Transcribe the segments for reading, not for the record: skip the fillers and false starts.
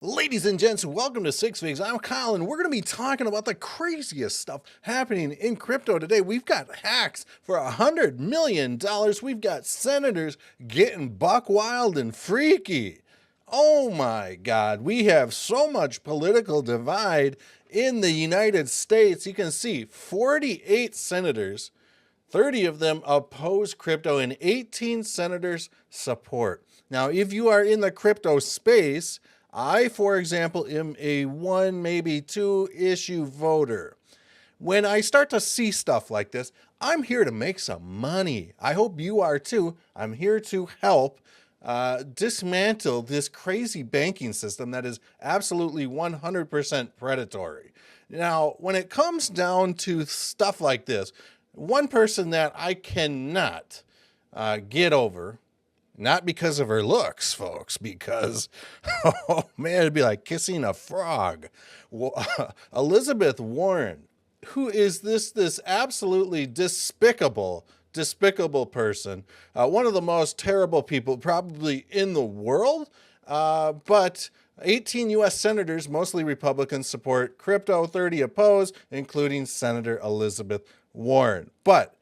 Ladies and gents, welcome to Six Figs. I'm Kyle, and we're going to be talking about the craziest stuff happening in crypto today. We've got hacks for $100 million. We've got senators getting buck wild and freaky. Oh my God, we have so much political divide in the United States. You can see 48 senators, 30 of them oppose crypto, and 18 senators support. Now, if you are in the crypto space, I, for example, am a one, maybe two issue voter. When I start to see stuff like this, I'm here to make some money. I hope you are too. I'm here to help dismantle this crazy banking system that is absolutely 100% predatory. Now, when it comes down to stuff like this, one person that I cannot get over, not because of her looks, folks, because, oh man, it'd be like kissing a frog. Elizabeth Warren, who is this absolutely despicable person, one of the most terrible people probably in the world, but 18 U.S. senators, mostly Republicans, support crypto, 30 oppose, including Senator Elizabeth Warren. But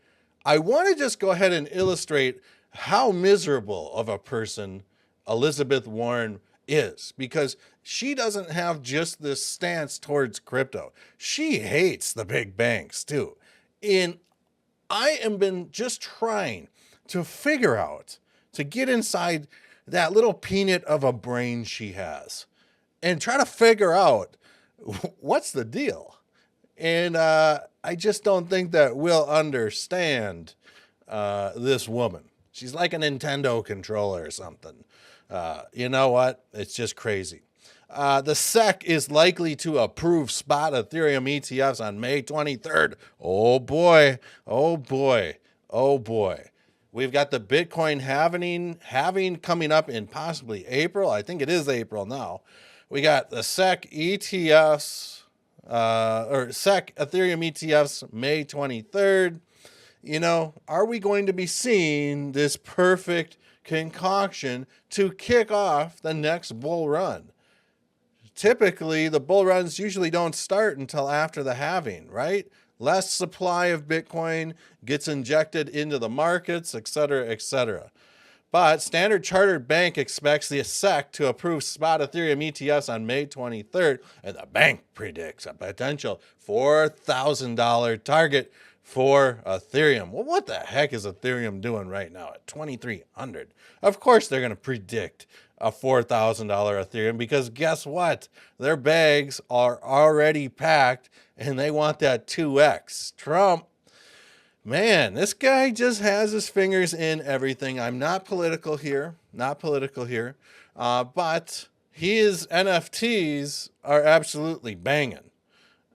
I want to just go ahead and illustrate how miserable of a person Elizabeth Warren is, because she doesn't have just this stance towards crypto. She hates the big banks too. And I have been just trying to figure out, to get inside that little peanut of a brain she has and try to figure out what's the deal. And I just don't think that we'll understand this woman. She's like a Nintendo controller or something. You know what? It's just crazy. The SEC is likely to approve spot Ethereum ETFs on May 23rd. Oh boy, oh boy, oh boy. We've got the Bitcoin halving coming up in possibly April. I think it is April now. We got the SEC ETFs, or SEC Ethereum ETFs May 23rd. You know, are we going to be seeing this perfect concoction to kick off the next bull run? Typically, the bull runs usually don't start until after the halving, right? Less supply of Bitcoin gets injected into the markets, etc., etc. But Standard Chartered Bank expects the SEC to approve spot Ethereum ETFs on May 23rd, and the bank predicts a potential $4,000 target for Ethereum. Well, what the heck is Ethereum doing right now at 2,300? Of course they're going to predict a $4,000 Ethereum, because guess what? Their bags are already packed and they want that 2x. Trump, man, this guy just has his fingers in everything. I'm not political here, but his NFTs are absolutely banging.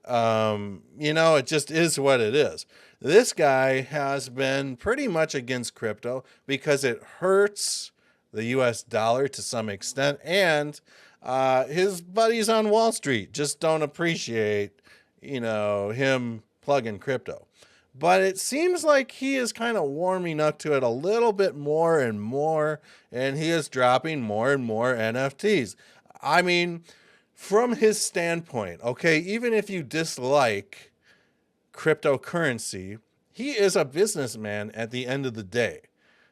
You know, it just is what it is. This guy has been pretty much against crypto because it hurts the US dollar to some extent, and his buddies on Wall Street just don't appreciate, you know, him plugging crypto. But it seems like he is kind of warming up to it a little bit more and more, and he is dropping more and more NFTs. I mean, from his standpoint, okay, even if you dislike cryptocurrency, he is a businessman at the end of the day.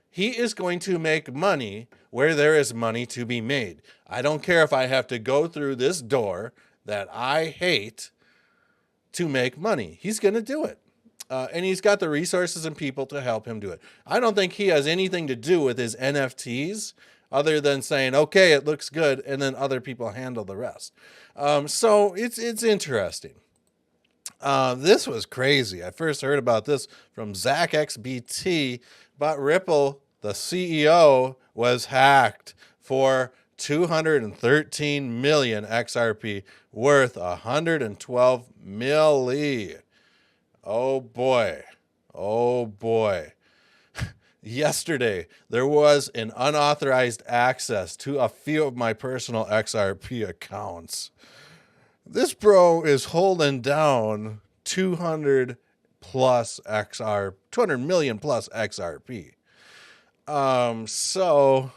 He is going to make money where there is money to be made. I don't care if I have to go through this door that I hate to make money. He's going to do it. And he's got the resources and people to help him do it. I don't think he has anything to do with his NFTs other than saying, okay, it looks good, and then other people handle the rest. So it's interesting. This was crazy. I first heard about this from Zach XBT, but Ripple, the CEO, was hacked for 213 million XRP, worth 112 milli. Oh boy. Oh boy. Yesterday, there was an unauthorized access to a few of my personal XRP accounts. This bro is holding down 200 million plus XRP. So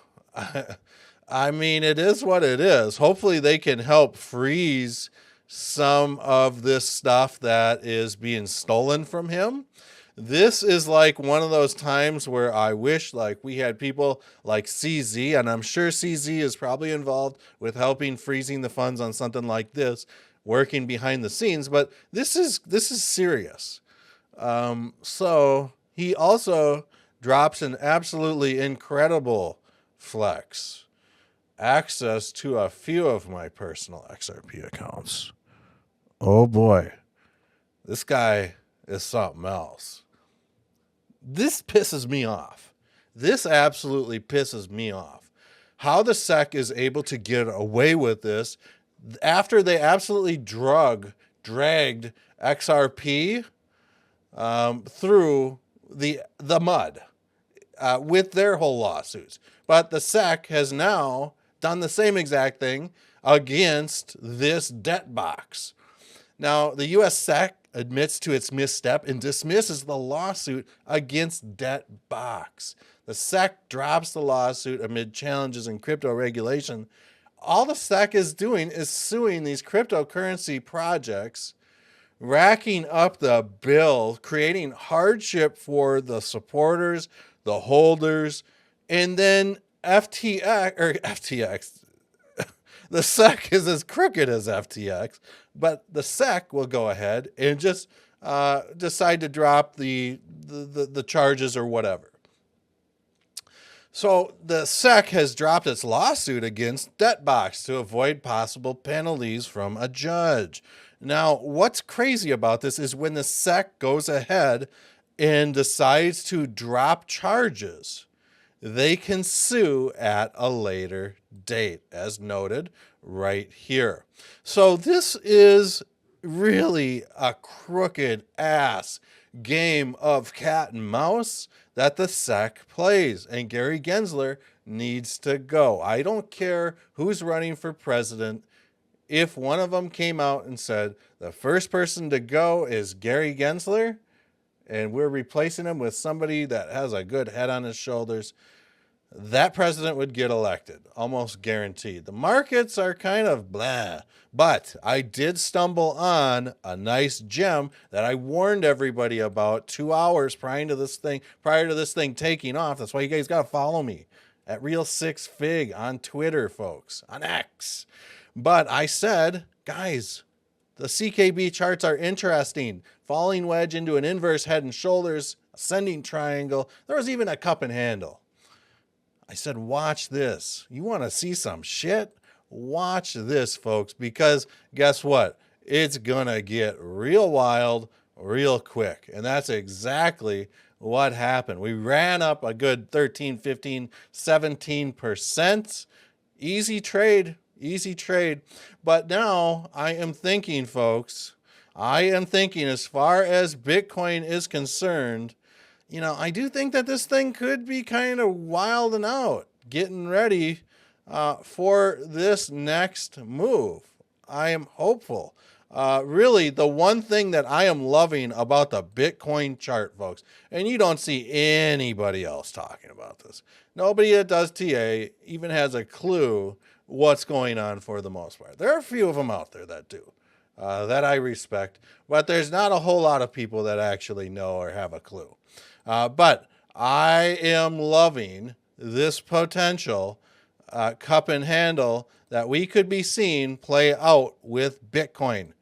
I mean, it is what it is. Hopefully they can help freeze some of this stuff that is being stolen from him. This is like one of those times where I wish like we had people like CZ, and I'm sure CZ is probably involved with helping freezing the funds on something like this, working behind the scenes. But this is serious. So he also drops an absolutely incredible flex: access to a few of my personal XRP accounts. Oh boy, this guy is something else. This pisses me off. This absolutely pisses me off. How the SEC is able to get away with this after they absolutely dragged XRP through the mud with their whole lawsuits. But the SEC has now done the same exact thing against this debt box. Now, the U.S. SEC admits to its misstep and dismisses the lawsuit against debt box. The SEC drops the lawsuit amid challenges in crypto regulation. All the SEC is doing is suing these cryptocurrency projects, racking up the bill, creating hardship for the supporters, the holders, and then FTX, the SEC is as crooked as FTX, but the SEC will go ahead and just decide to drop the charges or whatever. So the SEC has dropped its lawsuit against Debtbox to avoid possible penalties from a judge. Now, what's crazy about this is when the SEC goes ahead and decides to drop charges, they can sue at a later date, as noted right here. So this is really a crooked ass game of cat and mouse that the SEC plays, and Gary Gensler needs to go. I don't care who's running for president. If one of them came out and said the first person to go is Gary Gensler, and we're replacing him with somebody that has a good head on his shoulders, that president would get elected, almost guaranteed. The markets are kind of blah, but I did stumble on a nice gem that I warned everybody about 2 hours prior to this thing taking off. That's why you guys got to follow me at Real6Fig on Twitter, folks, on X. But I said, guys, the CKB charts are interesting. Falling wedge into an inverse head and shoulders, ascending triangle. There was even a cup and handle. I said, watch this. You want to see some shit? Watch this, folks, because guess what? It's going to get real wild real quick. And that's exactly what happened. We ran up a good 13, 15, 17%. Easy trade. But now I am thinking, folks, as far as Bitcoin is concerned, I do think that this thing could be kind of wilding out, getting ready for this next move. I am hopeful. Really, the one thing that I am loving about the Bitcoin chart, folks, and you don't see anybody else talking about this. Nobody that does TA even has a clue what's going on for the most part. There are a few of them out there that do, that I respect, but there's not a whole lot of people that actually know or have a clue. But I am loving this potential cup and handle that we could be seeing play out with Bitcoin.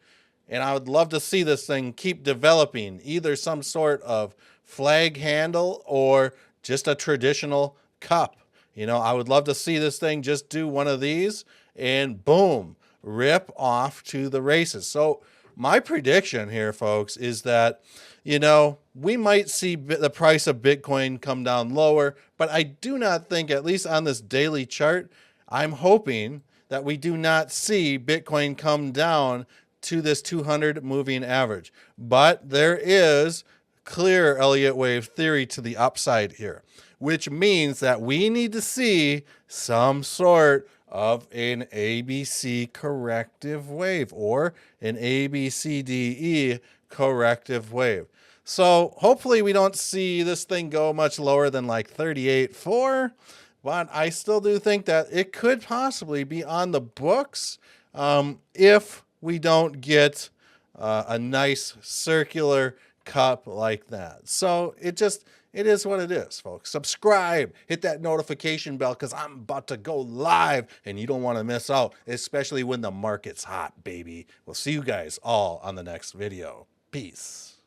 And I would love to see this thing keep developing, either some sort of flag handle or just a traditional cup. I would love to see this thing just do one of these and boom, rip off to the races. So my prediction here, folks, is that, we might see the price of Bitcoin come down lower, but I do not think, at least on this daily chart, I'm hoping that we do not see Bitcoin come down to this 200 moving average. But there is clear Elliott wave theory to the upside here, which means that we need to see some sort of an ABC corrective wave or an ABCDE corrective wave. So hopefully we don't see this thing go much lower than like 38.4, but I still do think that it could possibly be on the books if we don't get a nice circular cup like that. So it is what it is, folks. Subscribe, hit that notification bell, because I'm about to go live and you don't want to miss out, especially when the market's hot, baby. We'll see you guys all on the next video. Peace.